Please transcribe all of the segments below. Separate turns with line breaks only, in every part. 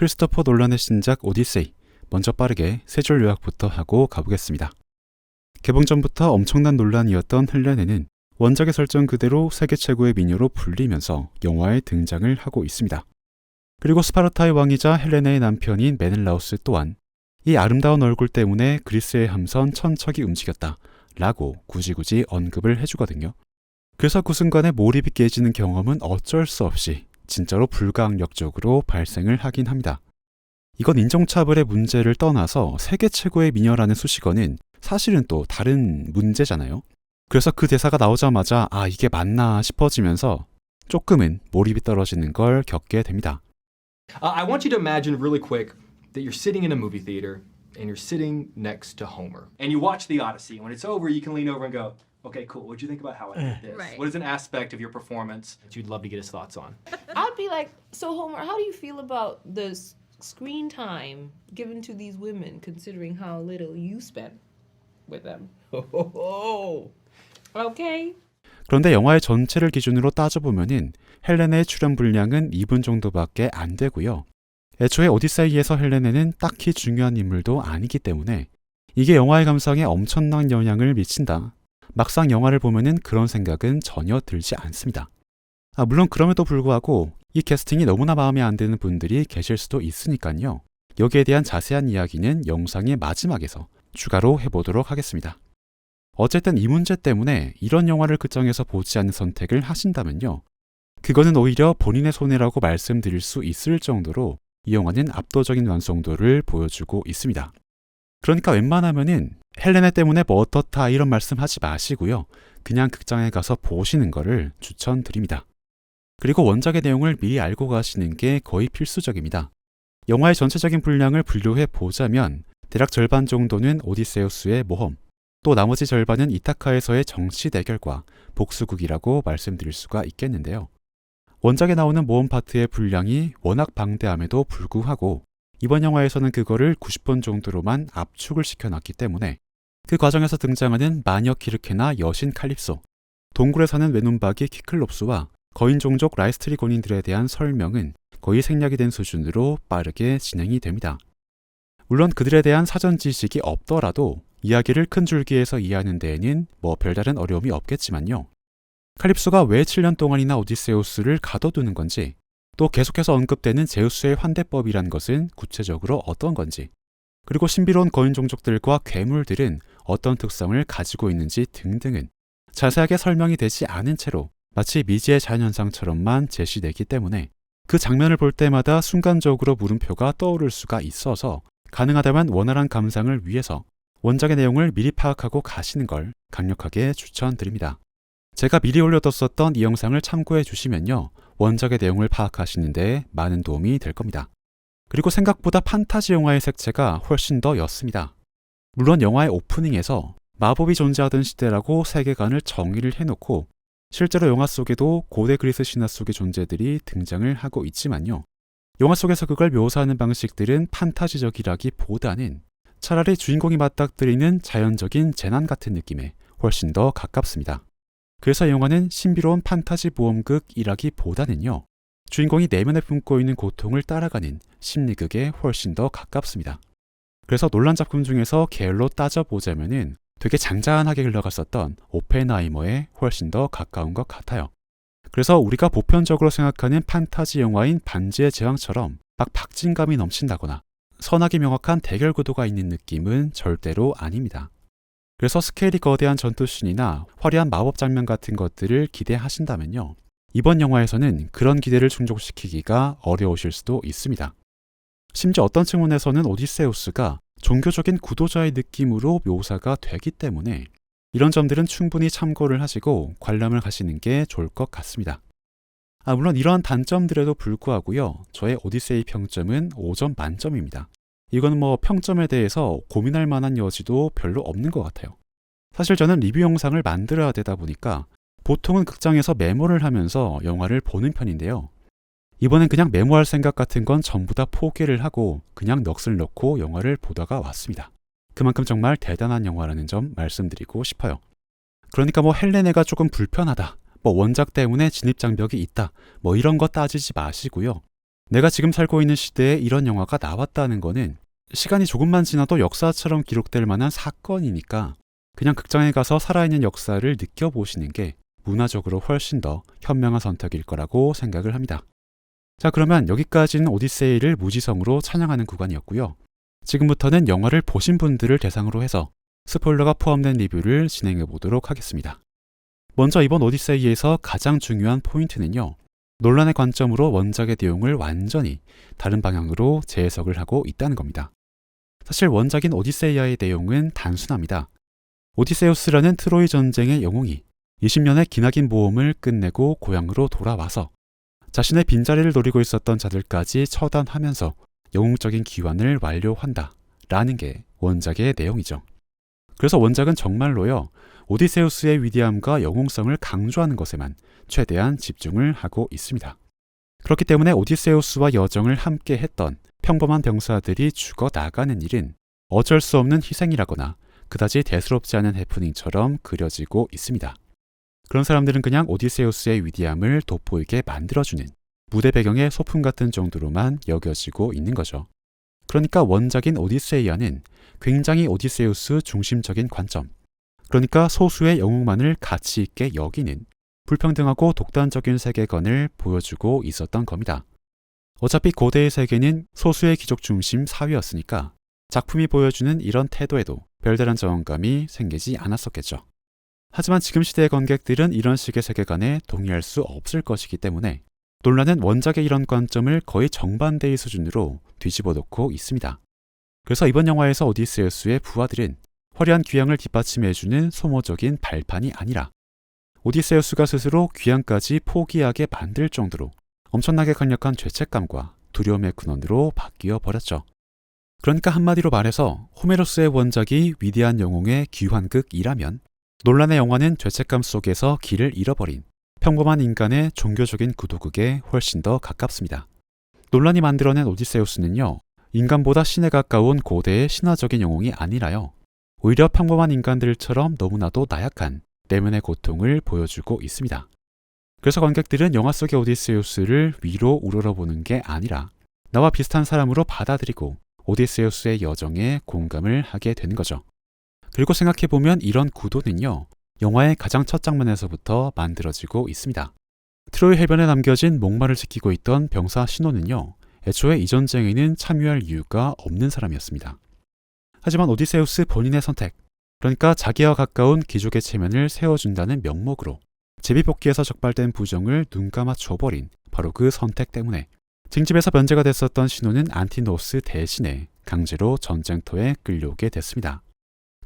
크리스토퍼 놀란의 신작 오디세이, 먼저 빠르게 세 줄 요약부터 하고 가보겠습니다. 개봉 전부터 엄청난 논란이었던 헬레네는 원작의 설정 그대로 세계 최고의 미녀로 불리면서 영화에 등장을 하고 있습니다. 그리고 스파르타의 왕이자 헬레네의 남편인 메넬라우스 또한 이 아름다운 얼굴 때문에 그리스의 함선 천척이 움직였다 라고 굳이 언급을 해주거든요. 그래서 그 순간에 몰입이 깨지는 경험은 어쩔 수 없이 진짜로 불가항력적으로 발생을 하긴 합니다. 이건 인종차별의 문제를 떠나서 세계 최고의 미녀라는 수식어는 사실은 또 다른 문제잖아요. 그래서 그 대사가 나오자마자 아 이게 맞나 싶어지면서 조금은 몰입이 떨어지는 걸 겪게 됩니다.
I want you to imagine really quick that you're sitting in a movie theater and you're sitting next to Homer. And you watch The Odyssey. When it's over, you can lean over and go, okay, cool. What'd you think about how I did this?
Right.
What is an aspect of your performance that you'd love to get his thoughts on?
I'd be like, so Homer, how do you feel about the screen time given to these women, considering how little you spent with them? Okay.
그런데 영화의 전체를 기준으로 따져보면은 헬레네의 출연 분량은 2분 정도밖에 안 되고요. 애초에 오디세이에서 헬레네는 딱히 중요한 인물도 아니기 때문에 이게 영화의 감상에 엄청난 영향을 미친다. 막상 영화를 보면은 그런 생각은 전혀 들지 않습니다. 물론 그럼에도 불구하고 이 캐스팅이 너무나 마음에 안 드는 분들이 계실 수도 있으니까요. 여기에 대한 자세한 이야기는 영상의 마지막에서 추가로 해보도록 하겠습니다. 어쨌든 이 문제 때문에 이런 영화를 극장에서 보지 않는 선택을 하신다면요. 그거는 오히려 본인의 손해라고 말씀드릴 수 있을 정도로 이 영화는 압도적인 완성도를 보여주고 있습니다. 그러니까 웬만하면은 헬레네 때문에 뭐 어떻다 이런 말씀 하지 마시고요. 그냥 극장에 가서 보시는 거를 추천드립니다. 그리고 원작의 내용을 미리 알고 가시는 게 거의 필수적입니다. 영화의 전체적인 분량을 분류해 보자면 대략 절반 정도는 오디세우스의 모험, 또 나머지 절반은 이타카에서의 정치 대결과 복수극이라고 말씀드릴 수가 있겠는데요. 원작에 나오는 모험 파트의 분량이 워낙 방대함에도 불구하고 이번 영화에서는 그거를 90분 정도로만 압축을 시켜놨기 때문에 그 과정에서 등장하는 마녀 키르케나 여신 칼립소, 동굴에 사는 외눈박이 키클롭스와 거인 종족 라이스트리곤인들에 대한 설명은 거의 생략이 된 수준으로 빠르게 진행이 됩니다. 물론 그들에 대한 사전 지식이 없더라도 이야기를 큰 줄기에서 이해하는 데에는 뭐 별다른 어려움이 없겠지만요. 칼립소가 왜 7년 동안이나 오디세우스를 가둬두는 건지, 또 계속해서 언급되는 제우스의 환대법이란 것은 구체적으로 어떤 건지, 그리고 신비로운 거인 종족들과 괴물들은 어떤 특성을 가지고 있는지 등등은 자세하게 설명이 되지 않은 채로 마치 미지의 자연현상처럼만 제시되기 때문에 그 장면을 볼 때마다 순간적으로 물음표가 떠오를 수가 있어서 가능하다면 원활한 감상을 위해서 원작의 내용을 미리 파악하고 가시는 걸 강력하게 추천드립니다. 제가 미리 올려뒀었던 이 영상을 참고해 주시면요. 원작의 내용을 파악하시는 데 많은 도움이 될 겁니다. 그리고 생각보다 판타지 영화의 색채가 훨씬 더 옅습니다. 물론 영화의 오프닝에서 마법이 존재하던 시대라고 세계관을 정의를 해놓고 실제로 영화 속에도 고대 그리스 신화 속의 존재들이 등장을 하고 있지만요. 영화 속에서 그걸 묘사하는 방식들은 판타지적이라기보다는 차라리 주인공이 맞닥뜨리는 자연적인 재난 같은 느낌에 훨씬 더 가깝습니다. 그래서 영화는 신비로운 판타지 모험극이라기보다는요. 주인공이 내면에 품고 있는 고통을 따라가는 심리극에 훨씬 더 가깝습니다. 그래서 논란 작품 중에서 계열로 따져보자면은 되게 잔잔하게 흘러갔었던 오펜하이머에 훨씬 더 가까운 것 같아요. 그래서 우리가 보편적으로 생각하는 판타지 영화인 반지의 제왕처럼 막 박진감이 넘친다거나 선악이 명확한 대결 구도가 있는 느낌은 절대로 아닙니다. 그래서 스케일이 거대한 전투씬이나 화려한 마법 장면 같은 것들을 기대하신다면요. 이번 영화에서는 그런 기대를 충족시키기가 어려우실 수도 있습니다. 심지어 어떤 측면에서는 오디세우스가 종교적인 구도자의 느낌으로 묘사가 되기 때문에 이런 점들은 충분히 참고를 하시고 관람을 하시는 게 좋을 것 같습니다. 물론 이러한 단점들에도 불구하고요. 저의 오디세이 평점은 5점 만점입니다. 이건 뭐 평점에 대해서 고민할 만한 여지도 별로 없는 것 같아요. 사실 저는 리뷰 영상을 만들어야 되다 보니까 보통은 극장에서 메모를 하면서 영화를 보는 편인데요. 이번엔 그냥 메모할 생각 같은 건 전부 다 포기를 하고 그냥 넋을 놓고 영화를 보다가 왔습니다. 그만큼 정말 대단한 영화라는 점 말씀드리고 싶어요. 그러니까 뭐 헬레네가 조금 불편하다, 뭐 원작 때문에 진입장벽이 있다, 뭐 이런 거 따지지 마시고요. 내가 지금 살고 있는 시대에 이런 영화가 나왔다는 거는 시간이 조금만 지나도 역사처럼 기록될 만한 사건이니까 그냥 극장에 가서 살아있는 역사를 느껴보시는 게 문화적으로 훨씬 더 현명한 선택일 거라고 생각을 합니다. 자, 그러면 여기까지는 오디세이를 무지성으로 찬양하는 구간이었고요. 지금부터는 영화를 보신 분들을 대상으로 해서 스포일러가 포함된 리뷰를 진행해 보도록 하겠습니다. 먼저 이번 오디세이에서 가장 중요한 포인트는요. 논란의 관점으로 원작의 내용을 완전히 다른 방향으로 재해석을 하고 있다는 겁니다. 사실 원작인 오디세이아의 내용은 단순합니다. 오디세우스라는 트로이 전쟁의 영웅이 20년의 기나긴 모험을 끝내고 고향으로 돌아와서 자신의 빈자리를 노리고 있었던 자들까지 처단하면서 영웅적인 기환을 완료한다 라는 게 원작의 내용이죠. 그래서 원작은 정말로요, 오디세우스의 위대함과 영웅성을 강조하는 것에만 최대한 집중을 하고 있습니다. 그렇기 때문에 오디세우스와 여정을 함께 했던 평범한 병사들이 죽어 나가는 일은 어쩔 수 없는 희생이라거나 그다지 대수롭지 않은 해프닝처럼 그려지고 있습니다. 그런 사람들은 그냥 오디세우스의 위대함을 돋보이게 만들어주는 무대 배경의 소품 같은 정도로만 여겨지고 있는 거죠. 그러니까 원작인 오디세이아는 굉장히 오디세우스 중심적인 관점, 그러니까 소수의 영웅만을 가치 있게 여기는 불평등하고 독단적인 세계관을 보여주고 있었던 겁니다. 어차피 고대의 세계는 소수의 귀족 중심 사회였으니까 작품이 보여주는 이런 태도에도 별다른 저항감이 생기지 않았었겠죠. 하지만 지금 시대의 관객들은 이런 식의 세계관에 동의할 수 없을 것이기 때문에 논란은 원작의 이런 관점을 거의 정반대의 수준으로 뒤집어 놓고 있습니다. 그래서 이번 영화에서 오디세우스의 부하들은 화려한 귀향을 뒷받침해주는 소모적인 발판이 아니라 오디세우스가 스스로 귀향까지 포기하게 만들 정도로 엄청나게 강력한 죄책감과 두려움의 근원으로 바뀌어 버렸죠. 그러니까 한마디로 말해서 호메로스의 원작이 위대한 영웅의 귀환극이라면 논란의 영화는 죄책감 속에서 길을 잃어버린 평범한 인간의 종교적인 구도극에 훨씬 더 가깝습니다. 논란이 만들어낸 오디세우스는요, 인간보다 신에 가까운 고대의 신화적인 영웅이 아니라요, 오히려 평범한 인간들처럼 너무나도 나약한 내면의 고통을 보여주고 있습니다. 그래서 관객들은 영화 속의 오디세우스를 위로 우러러보는 게 아니라 나와 비슷한 사람으로 받아들이고 오디세우스의 여정에 공감을 하게 되는 거죠. 그리고 생각해보면 이런 구도는요, 영화의 가장 첫 장면에서부터 만들어지고 있습니다. 트로이 해변에 남겨진 목마를 지키고 있던 병사 시노는요, 애초에 이 전쟁에는 참여할 이유가 없는 사람이었습니다. 하지만 오디세우스 본인의 선택, 그러니까 자기와 가까운 귀족의 체면을 세워준다는 명목으로 제비뽑기에서 적발된 부정을 눈감아 줘버린 바로 그 선택 때문에 징집에서 변제가 됐었던 시노는 안티노스 대신에 강제로 전쟁터에 끌려오게 됐습니다.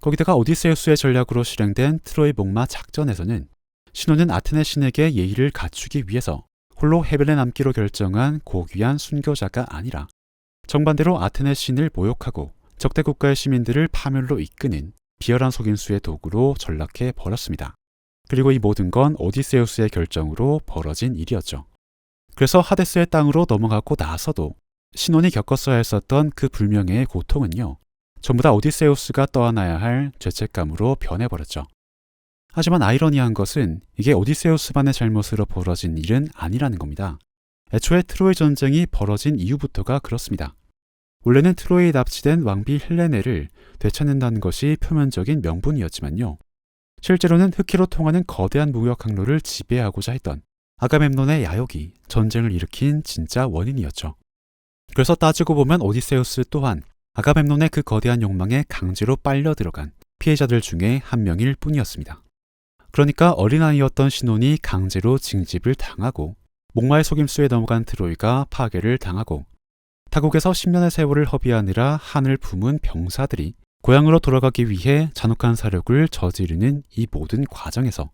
거기다가 오디세우스의 전략으로 실행된 트로이 복마 작전에서는 시노는 아테네 신에게 예의를 갖추기 위해서 홀로 해변에 남기로 결정한 고귀한 순교자가 아니라 정반대로 아테네 신을 모욕하고 적대 국가의 시민들을 파멸로 이끄는 비열한 속임수의 도구로 전락해 버렸습니다. 그리고 이 모든 건 오디세우스의 결정으로 벌어진 일이었죠. 그래서 하데스의 땅으로 넘어가고 나서도 시논이 겪었어야 했었던 그 불명예의 고통은요, 전부 다 오디세우스가 떠안아야 할 죄책감으로 변해버렸죠. 하지만 아이러니한 것은 이게 오디세우스만의 잘못으로 벌어진 일은 아니라는 겁니다. 애초에 트로이 전쟁이 벌어진 이후부터가 그렇습니다. 원래는 트로이에 납치된 왕비 헬레네를 되찾는다는 것이 표면적인 명분이었지만요, 실제로는 흑해로 통하는 거대한 무역 항로를 지배하고자 했던 아가멤논의 야욕이 전쟁을 일으킨 진짜 원인이었죠. 그래서 따지고 보면 오디세우스 또한 아가멤논의 그 거대한 욕망에 강제로 빨려 들어간 피해자들 중에 한 명일 뿐이었습니다. 그러니까 어린아이였던 시논이 강제로 징집을 당하고 목마의 속임수에 넘어간 트로이가 파괴를 당하고 타국에서 10년의 세월을 허비하느라 한을 품은 병사들이 고향으로 돌아가기 위해 잔혹한 사륙을 저지르는 이 모든 과정에서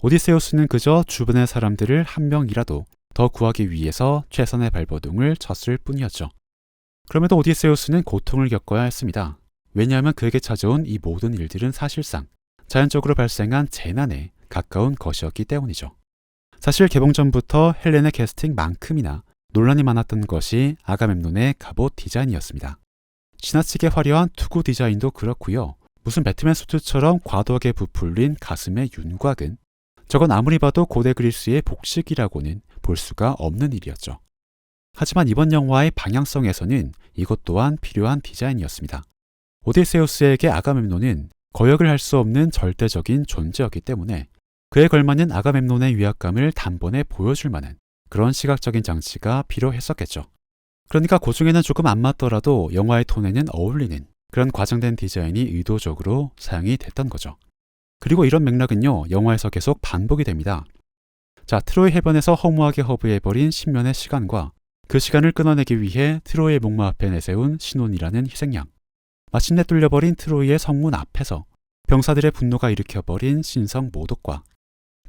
오디세우스는 그저 주변의 사람들을 한 명이라도 더 구하기 위해서 최선의 발버둥을 쳤을 뿐이었죠. 그럼에도 오디세우스는 고통을 겪어야 했습니다. 왜냐하면 그에게 찾아온 이 모든 일들은 사실상 자연적으로 발생한 재난에 가까운 것이었기 때문이죠. 사실 개봉 전부터 헬렌의 캐스팅만큼이나 논란이 많았던 것이 아가멤논의 갑옷 디자인이었습니다. 지나치게 화려한 투구 디자인도 그렇고요. 무슨 배트맨 수트처럼 과도하게 부풀린 가슴의 윤곽은 저건 아무리 봐도 고대 그리스의 복식이라고는 볼 수가 없는 일이었죠. 하지만 이번 영화의 방향성에서는 이것 또한 필요한 디자인이었습니다. 오디세우스에게 아가멤논은 거역을 할 수 없는 절대적인 존재였기 때문에 그에 걸맞는 아가멤논의 위압감을 단번에 보여줄 만한 그런 시각적인 장치가 필요했었겠죠. 그러니까 그 중에는 조금 안 맞더라도 영화의 톤에는 어울리는 그런 과장된 디자인이 의도적으로 사용이 됐던 거죠. 그리고 이런 맥락은요, 영화에서 계속 반복이 됩니다. 자, 트로이 해변에서 허무하게 허브해버린 10년의 시간과 그 시간을 끊어내기 위해 트로이의 목마 앞에 내세운 신혼이라는 희생양, 마침내 뚫려버린 트로이의 성문 앞에서 병사들의 분노가 일으켜버린 신성 모독과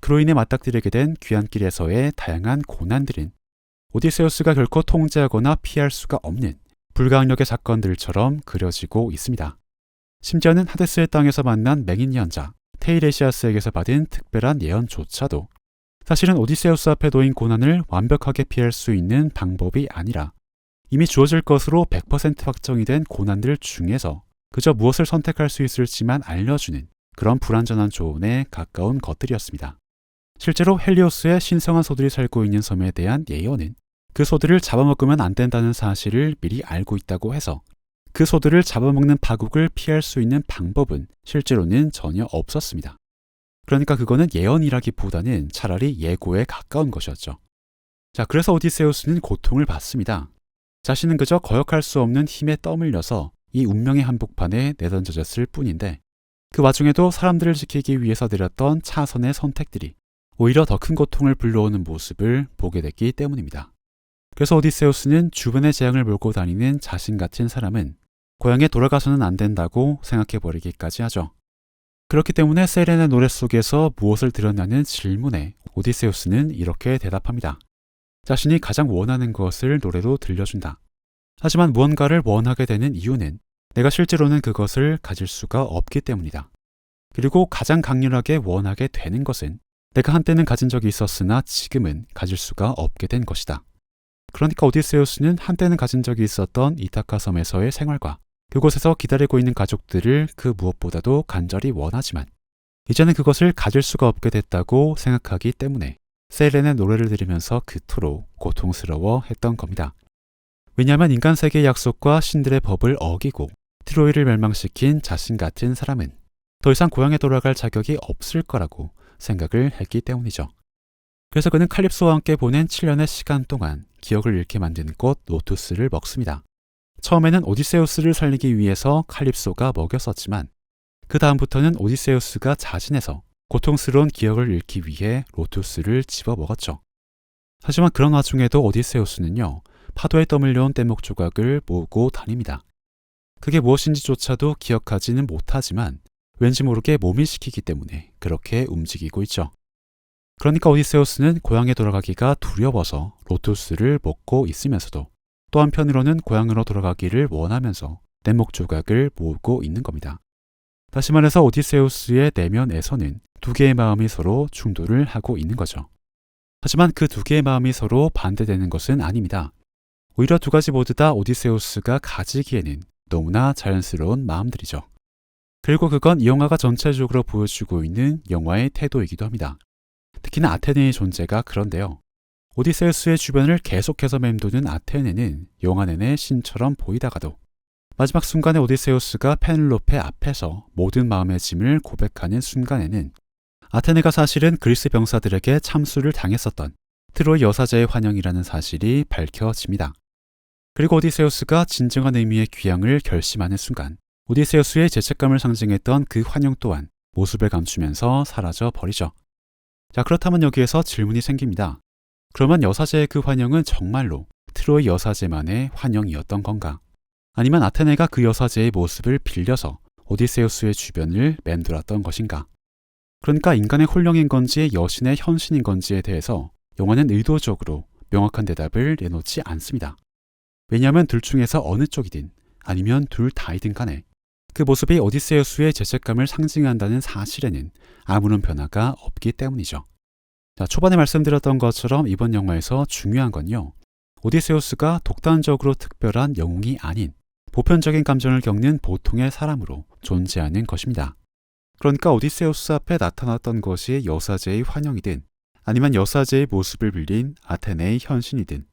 그로 인해 맞닥뜨리게 된 귀환길에서의 다양한 고난들은 오디세우스가 결코 통제하거나 피할 수가 없는 불가항력의 사건들처럼 그려지고 있습니다. 심지어는 하데스의 땅에서 만난 맹인 연자 테이레시아스에게서 받은 특별한 예언조차도 사실은 오디세우스 앞에 놓인 고난을 완벽하게 피할 수 있는 방법이 아니라 이미 주어질 것으로 100% 확정이 된 고난들 중에서 그저 무엇을 선택할 수 있을지만 알려주는 그런 불완전한 조언에 가까운 것들이었습니다. 실제로 헬리오스의 신성한 소들이 살고 있는 섬에 대한 예언은 그 소들을 잡아먹으면 안 된다는 사실을 미리 알고 있다고 해서 그 소들을 잡아먹는 파국을 피할 수 있는 방법은 실제로는 전혀 없었습니다. 그러니까 그거는 예언이라기보다는 차라리 예고에 가까운 것이었죠. 자, 그래서 오디세우스는 고통을 받습니다. 자신은 그저 거역할 수 없는 힘에 떠밀려서 이 운명의 한복판에 내던져졌을 뿐인데 그 와중에도 사람들을 지키기 위해서 내렸던 차선의 선택들이 오히려 더 큰 고통을 불러오는 모습을 보게 됐기 때문입니다. 그래서 오디세우스는 주변의 재앙을 몰고 다니는 자신 같은 사람은 고향에 돌아가서는 안 된다고 생각해버리기까지 하죠. 그렇기 때문에 세렌의 노래 속에서 무엇을 드러나는 질문에 오디세우스는 이렇게 대답합니다. 자신이 가장 원하는 것을 노래로 들려준다. 하지만 무언가를 원하게 되는 이유는 내가 실제로는 그것을 가질 수가 없기 때문이다. 그리고 가장 강렬하게 원하게 되는 것은 내가 한때는 가진 적이 있었으나 지금은 가질 수가 없게 된 것이다. 그러니까 오디세우스는 한때는 가진 적이 있었던 이타카 섬에서의 생활과 그곳에서 기다리고 있는 가족들을 그 무엇보다도 간절히 원하지만 이제는 그것을 가질 수가 없게 됐다고 생각하기 때문에 세렌의 노래를 들으면서 그토록 고통스러워 했던 겁니다. 왜냐하면 인간 세계의 약속과 신들의 법을 어기고 트로이를 멸망시킨 자신 같은 사람은 더 이상 고향에 돌아갈 자격이 없을 거라고 생각을 했기 때문이죠. 그래서 그는 칼립소와 함께 보낸 7년의 시간 동안 기억을 잃게 만든 꽃 로투스를 먹습니다. 처음에는 오디세우스를 살리기 위해서 칼립소가 먹였었지만 그 다음부터는 오디세우스가 자진해서 고통스러운 기억을 잃기 위해 로투스를 집어먹었죠. 하지만 그런 와중에도 오디세우스는요, 파도에 떠밀려온 뗏목 조각을 모으고 다닙니다. 그게 무엇인지조차도 기억하지는 못하지만 왠지 모르게 몸이 시키기 때문에 그렇게 움직이고 있죠. 그러니까 오디세우스는 고향에 돌아가기가 두려워서 로투스를 먹고 있으면서도 또 한편으로는 고향으로 돌아가기를 원하면서 뗏목 조각을 모으고 있는 겁니다. 다시 말해서 오디세우스의 내면에서는 두 개의 마음이 서로 충돌을 하고 있는 거죠. 하지만 그 두 개의 마음이 서로 반대되는 것은 아닙니다. 오히려 두 가지 모두 다 오디세우스가 가지기에는 너무나 자연스러운 마음들이죠. 그리고 그건 이 영화가 전체적으로 보여주고 있는 영화의 태도이기도 합니다. 특히나 아테네의 존재가 그런데요. 오디세우스의 주변을 계속해서 맴도는 아테네는 영화 내내 신처럼 보이다가도 마지막 순간에 오디세우스가 페넬로페 앞에서 모든 마음의 짐을 고백하는 순간에는 아테네가 사실은 그리스 병사들에게 참수를 당했었던 트로이 여사제의 환영이라는 사실이 밝혀집니다. 그리고 오디세우스가 진정한 의미의 귀향을 결심하는 순간 오디세우스의 죄책감을 상징했던 그 환영 또한 모습을 감추면서 사라져 버리죠. 자, 그렇다면 여기에서 질문이 생깁니다. 그러면 여사제의 그 환영은 정말로 트로이 여사제만의 환영이었던 건가? 아니면 아테네가 그 여사제의 모습을 빌려서 오디세우스의 주변을 맴돌았던 것인가? 그러니까 인간의 혼령인 건지 여신의 현신인 건지에 대해서 영화는 의도적으로 명확한 대답을 내놓지 않습니다. 왜냐하면 둘 중에서 어느 쪽이든 아니면 둘 다이든 간에 그 모습이 오디세우스의 죄책감을 상징한다는 사실에는 아무런 변화가 없기 때문이죠. 자, 초반에 말씀드렸던 것처럼 이번 영화에서 중요한 건요, 오디세우스가 독단적으로 특별한 영웅이 아닌 보편적인 감정을 겪는 보통의 사람으로 존재하는 것입니다. 그러니까 오디세우스 앞에 나타났던 것이 여사제의 환영이든 아니면 여사제의 모습을 빌린 아테네의 현신이든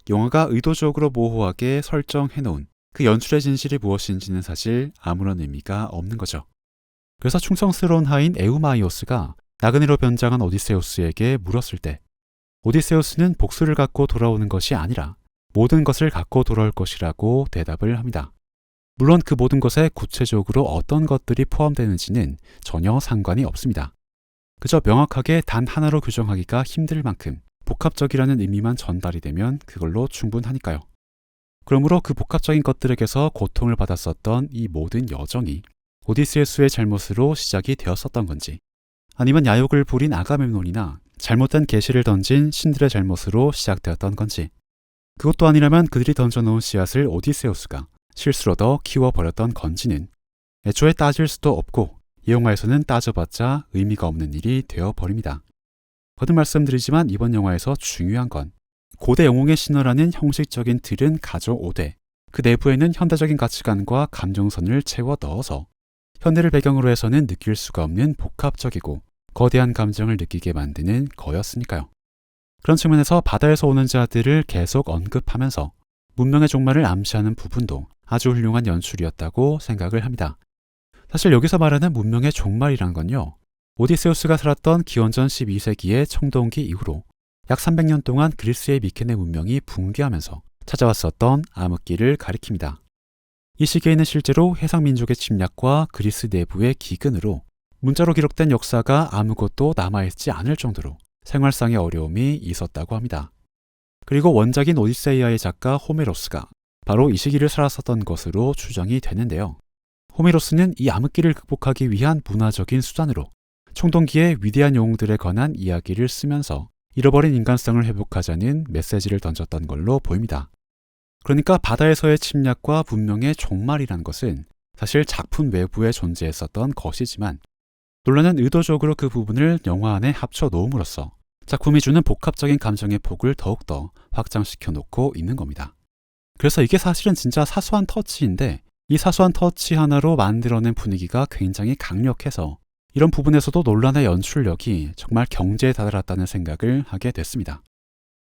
영화가 의도적으로 모호하게 설정해놓은 그 연출의 진실이 무엇인지는 사실 아무런 의미가 없는 거죠. 그래서 충성스러운 하인 에우마이오스가 나그네로 변장한 오디세우스에게 물었을 때 오디세우스는 복수를 갖고 돌아오는 것이 아니라 모든 것을 갖고 돌아올 것이라고 대답을 합니다. 물론 그 모든 것에 구체적으로 어떤 것들이 포함되는지는 전혀 상관이 없습니다. 그저 명확하게 단 하나로 규정하기가 힘들 만큼 복합적이라는 의미만 전달이 되면 그걸로 충분하니까요. 그러므로 그 복합적인 것들에게서 고통을 받았었던 이 모든 여정이 오디세우스의 잘못으로 시작이 되었었던 건지, 아니면 야욕을 부린 아가멤논이나 잘못된 계시를 던진 신들의 잘못으로 시작되었던 건지, 그것도 아니라면 그들이 던져놓은 씨앗을 오디세우스가 실수로 더 키워버렸던 건지는 애초에 따질 수도 없고 이 영화에서는 따져봤자 의미가 없는 일이 되어버립니다. 거듭 말씀드리지만 이번 영화에서 중요한 건 고대 영웅의 신화라는 형식적인 틀은 가져오되 그 내부에는 현대적인 가치관과 감정선을 채워 넣어서 현대를 배경으로 해서는 느낄 수가 없는 복합적이고 거대한 감정을 느끼게 만드는 거였으니까요. 그런 측면에서 바다에서 오는 자들을 계속 언급하면서 문명의 종말을 암시하는 부분도 아주 훌륭한 연출이었다고 생각을 합니다. 사실 여기서 말하는 문명의 종말이란 건요, 오디세우스가 살았던 기원전 12세기의 청동기 이후로 약 300년 동안 그리스의 미케네 문명이 붕괴하면서 찾아왔었던 암흑기를 가리킵니다. 이 시기에는 실제로 해상민족의 침략과 그리스 내부의 기근으로 문자로 기록된 역사가 아무것도 남아있지 않을 정도로 생활상의 어려움이 있었다고 합니다. 그리고 원작인 오디세이아의 작가 호메로스가 바로 이 시기를 살았었던 것으로 추정이 되는데요. 호메로스는 이 암흑기를 극복하기 위한 문화적인 수단으로 청동기의 위대한 영웅들에 관한 이야기를 쓰면서 잃어버린 인간성을 회복하자는 메시지를 던졌던 걸로 보입니다. 그러니까 바다에서의 침략과 문명의 종말이란 것은 사실 작품 외부에 존재했었던 것이지만 논란은 의도적으로 그 부분을 영화 안에 합쳐 놓음으로써 작품이 주는 복합적인 감정의 폭을 더욱더 확장시켜 놓고 있는 겁니다. 그래서 이게 사실은 진짜 사소한 터치인데 이 사소한 터치 하나로 만들어낸 분위기가 굉장히 강력해서 이런 부분에서도 논란의 연출력이 정말 경제에 다다랐다는 생각을 하게 됐습니다.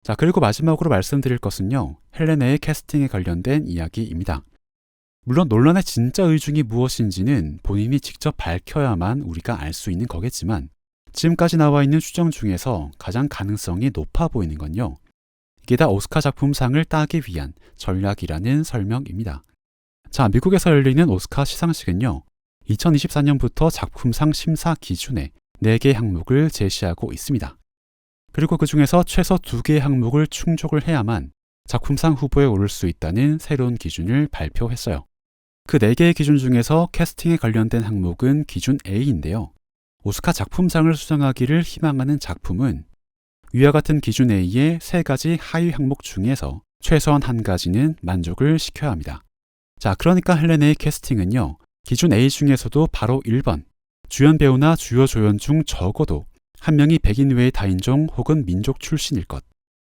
자, 그리고 마지막으로 말씀드릴 것은요, 헬레네의 캐스팅에 관련된 이야기입니다. 물론 논란의 진짜 의중이 무엇인지는 본인이 직접 밝혀야만 우리가 알 수 있는 거겠지만 지금까지 나와 있는 추정 중에서 가장 가능성이 높아 보이는 건요, 이게 다 오스카 작품상을 따기 위한 전략이라는 설명입니다. 자, 미국에서 열리는 오스카 시상식은요, 2024년부터 작품상 심사 기준에 4개 항목을 제시하고 있습니다. 그리고 그 중에서 최소 2개의 항목을 충족을 해야만 작품상 후보에 오를 수 있다는 새로운 기준을 발표했어요. 그 4개의 기준 중에서 캐스팅에 관련된 항목은 기준 A인데요. 오스카 작품상을 수상하기를 희망하는 작품은 위와 같은 기준 A의 3가지 하위 항목 중에서 최소한 1가지는 만족을 시켜야 합니다. 자, 그러니까 헬레네의 캐스팅은요, 기준 A 중에서도 바로 1번, 주연 배우나 주요 조연 중 적어도 한 명이 백인 외의 다인종 혹은 민족 출신일 것.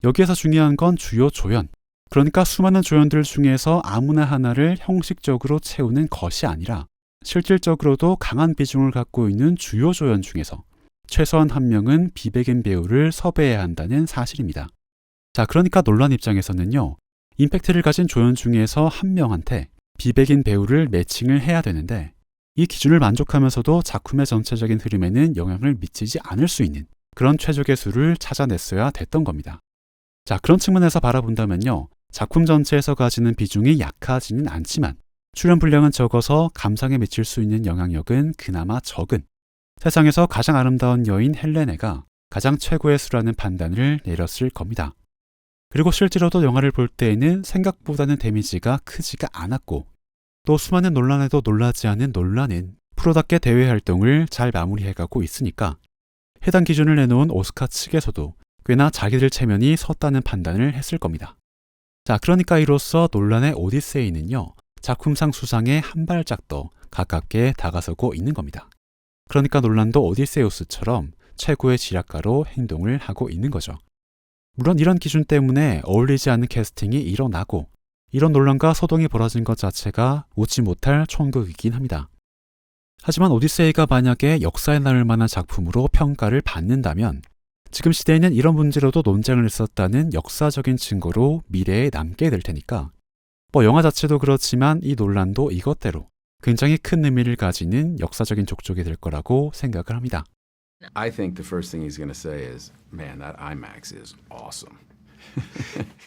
여기에서 중요한 건 주요 조연, 그러니까 수많은 조연들 중에서 아무나 하나를 형식적으로 채우는 것이 아니라 실질적으로도 강한 비중을 갖고 있는 주요 조연 중에서 최소한 한 명은 비백인 배우를 섭외해야 한다는 사실입니다. 자, 그러니까 논란 입장에서는요, 임팩트를 가진 조연 중에서 한 명한테 비백인 배우를 매칭을 해야 되는데 이 기준을 만족하면서도 작품의 전체적인 흐름에는 영향을 미치지 않을 수 있는 그런 최적의 수를 찾아냈어야 됐던 겁니다. 자, 그런 측면에서 바라본다면요, 작품 전체에서 가지는 비중이 약하지는 않지만 출연 분량은 적어서 감상에 미칠 수 있는 영향력은 그나마 적은 세상에서 가장 아름다운 여인 헬레네가 가장 최고의 수라는 판단을 내렸을 겁니다. 그리고 실제로도 영화를 볼 때에는 생각보다는 데미지가 크지가 않았고 또 수많은 논란에도 놀라지 않은 논란은 프로답게 대외 활동을 잘 마무리해가고 있으니까 해당 기준을 내놓은 오스카 측에서도 꽤나 자기들 체면이 섰다는 판단을 했을 겁니다. 자, 그러니까 이로써 논란의 오디세이는요, 작품상 수상에 한 발짝 더 가깝게 다가서고 있는 겁니다. 그러니까 논란도 오디세우스처럼 최고의 지략가로 행동을 하고 있는 거죠. 물론 이런 기준 때문에 어울리지 않는 캐스팅이 일어나고 이런 논란과 소동이 벌어진 것 자체가 웃지 못할 총극이긴 합니다. 하지만 오디세이가 만약에 역사에 남을 만한 작품으로 평가를 받는다면 지금 시대에는 이런 문제로도 논쟁을 했었다는 역사적인 증거로 미래에 남게 될 테니까 영화 자체도 그렇지만 이 논란도 이것대로 굉장히 큰 의미를 가지는 역사적인 족적이 될 거라고 생각을 합니다.
I think the first thing he's going to say is, man, that IMAX is awesome.